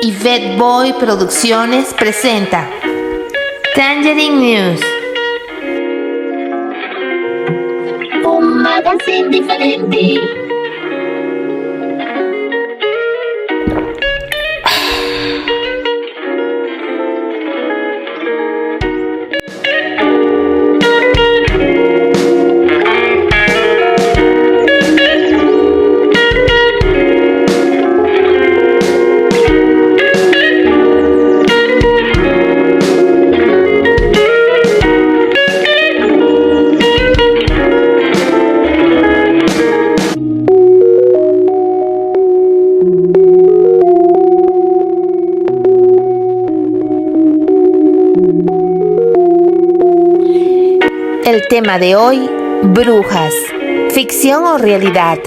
Yvette Boy Producciones presenta Tangerine News, un magazine diferente. El tema de hoy, brujas, ficción o realidad.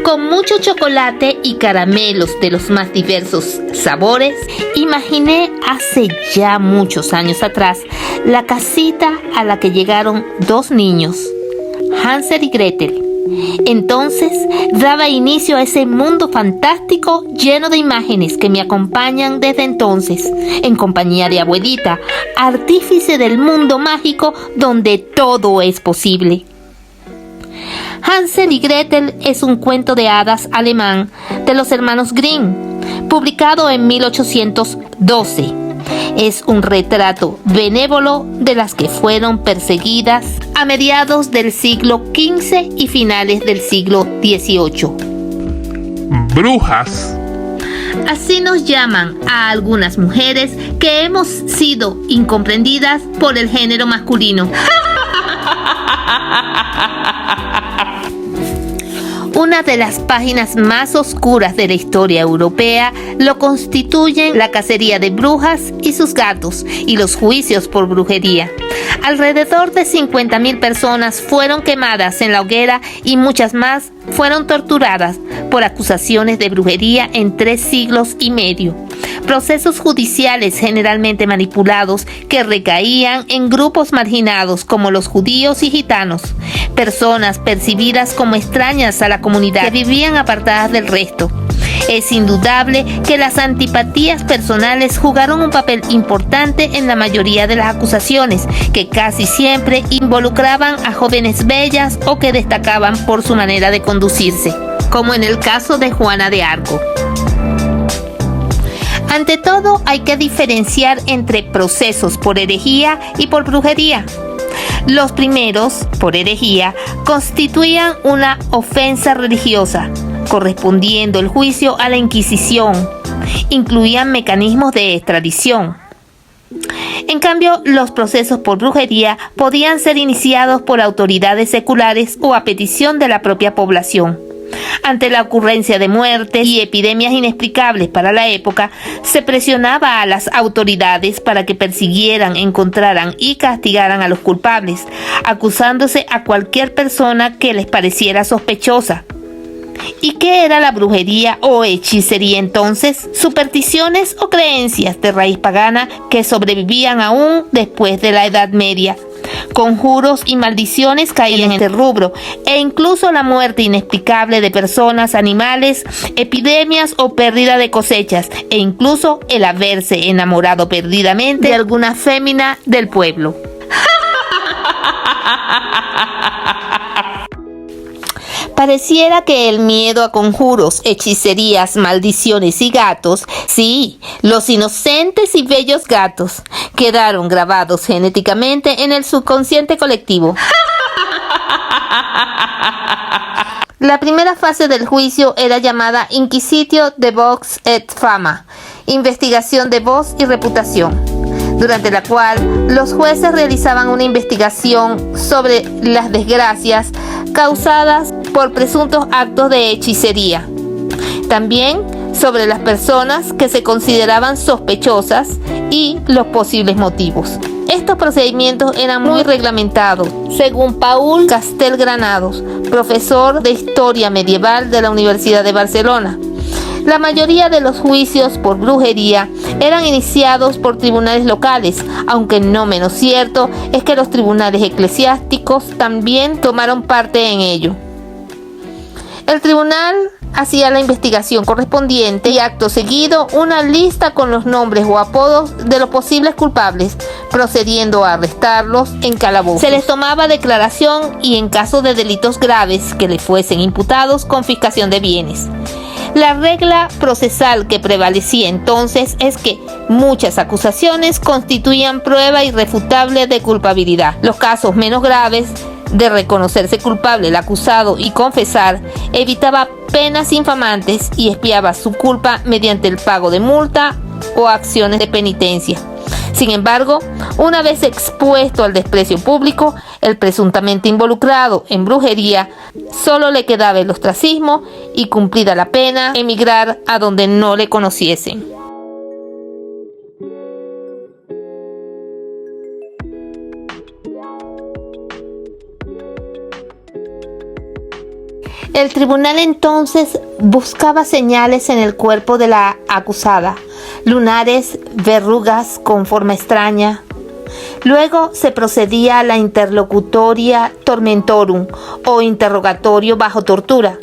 Con mucho chocolate y caramelos de los más diversos sabores, imaginé hace ya muchos años atrás la casita a la que llegaron dos niños, Hansel y Gretel. Entonces daba inicio a ese mundo fantástico lleno de imágenes que me acompañan desde entonces, en compañía de abuelita, artífice del mundo mágico donde todo es posible. Hansel y Gretel es un cuento de hadas alemán de los hermanos Grimm, publicado en 1812. Es un retrato benévolo de las que fueron perseguidas a mediados del siglo XV y finales del siglo XVIII. Brujas. Así nos llaman a algunas mujeres que hemos sido incomprendidas por el género masculino. Una de las páginas más oscuras de la historia europea lo constituyen la cacería de brujas y sus gatos y los juicios por brujería. Alrededor de 50.000 personas fueron quemadas en la hoguera y muchas más fueron torturadas por acusaciones de brujería en 3 siglos y medio. Procesos judiciales generalmente manipulados que recaían en grupos marginados como los judíos y gitanos, personas percibidas como extrañas a la comunidad que vivían apartadas del resto. Es indudable que las antipatías personales jugaron un papel importante en la mayoría de las acusaciones, que casi siempre involucraban a jóvenes bellas o que destacaban por su manera de conducirse, como en el caso de Juana de Arco. Ante todo, hay que diferenciar entre procesos por herejía y por brujería. Los primeros, por herejía, constituían una ofensa religiosa, correspondiendo el juicio a la Inquisición. Incluían mecanismos de extradición. En cambio, los procesos por brujería podían ser iniciados por autoridades seculares o a petición de la propia población. Ante la ocurrencia de muertes y epidemias inexplicables para la época, se presionaba a las autoridades para que persiguieran, encontraran y castigaran a los culpables, acusándose a cualquier persona que les pareciera sospechosa. ¿Y qué era la brujería o hechicería entonces? Supersticiones o creencias de raíz pagana que sobrevivían aún después de la Edad Media. Conjuros y maldiciones caían en este rubro, e incluso la muerte inexplicable de personas, animales, epidemias o pérdida de cosechas, e incluso el haberse enamorado perdidamente de alguna fémina del pueblo. Pareciera que el miedo a conjuros, hechicerías, maldiciones y gatos, sí, los inocentes y bellos gatos, quedaron grabados genéticamente en el subconsciente colectivo. La primera fase del juicio era llamada Inquisitio de Vox et Fama, investigación de voz y reputación, durante la cual los jueces realizaban una investigación sobre las desgracias causadas por presuntos actos de hechicería. También sobre las personas que se consideraban sospechosas y los posibles motivos. Estos procedimientos eran muy reglamentados, según Paul Castel Granados, profesor de Historia Medieval de la Universidad de Barcelona. La mayoría de los juicios por brujería eran iniciados por tribunales locales, aunque no menos cierto es que los tribunales eclesiásticos también tomaron parte en ello. El tribunal hacía la investigación correspondiente y acto seguido una lista con los nombres o apodos de los posibles culpables, procediendo a arrestarlos en calabozos. Se les tomaba declaración y en caso de delitos graves que le fuesen imputados, confiscación de bienes. La regla procesal que prevalecía entonces es que muchas acusaciones constituían prueba irrefutable de culpabilidad. Los casos menos graves, de reconocerse culpable el acusado y confesar, evitaba penas infamantes y expiaba su culpa mediante el pago de multa o acciones de penitencia. Sin embargo, una vez expuesto al desprecio público, el presuntamente involucrado en brujería solo le quedaba el ostracismo y, cumplida la pena, emigrar a donde no le conociesen. El tribunal entonces buscaba señales en el cuerpo de la acusada, lunares, verrugas con forma extraña. Luego se procedía a la interlocutoria tormentorum o interrogatorio bajo tortura.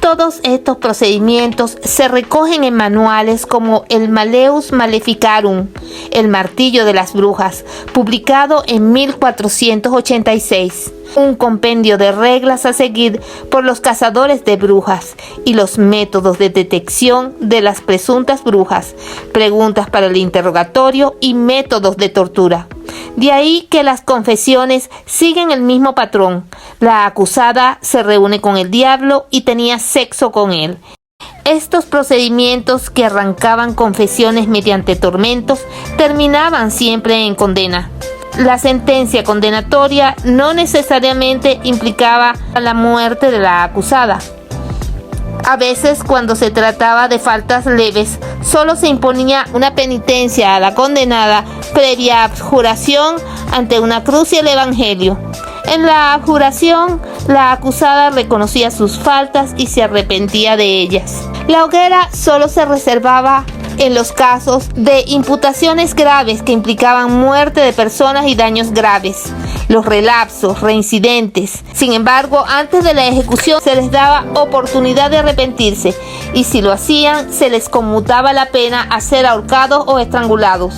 Todos estos procedimientos se recogen en manuales como el Malleus Maleficarum, el martillo de las brujas, publicado en 1486, un compendio de reglas a seguir por los cazadores de brujas y los métodos de detección de las presuntas brujas, preguntas para el interrogatorio y métodos de tortura. De ahí que las confesiones siguen el mismo patrón. La acusada se reúne con el diablo y tenía sexo con él. Estos procedimientos, que arrancaban confesiones mediante tormentos, terminaban siempre en condena. La sentencia condenatoria no necesariamente implicaba la muerte de la acusada. A veces, cuando se trataba de faltas leves, solo se imponía una penitencia a la condenada previa abjuración ante una cruz y el evangelio. En la abjuración, la acusada reconocía sus faltas y se arrepentía de ellas. La hoguera solo se reservaba en los casos de imputaciones graves que implicaban muerte de personas y daños graves, los relapsos, reincidentes. Sin embargo, antes de la ejecución se les daba oportunidad de arrepentirse y si lo hacían, se les conmutaba la pena a ser ahorcados o estrangulados.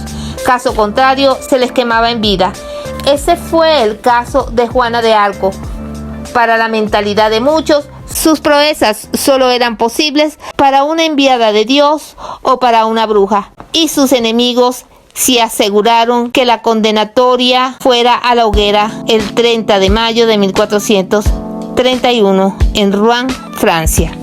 Caso contrario, se les quemaba en vida. Ese fue el caso de Juana de Arco. Para la mentalidad de muchos, sus proezas solo eran posibles para una enviada de Dios o para una bruja, y sus enemigos se aseguraron que la condenatoria fuera a la hoguera el 30 de mayo de 1431 en Rouen, Francia.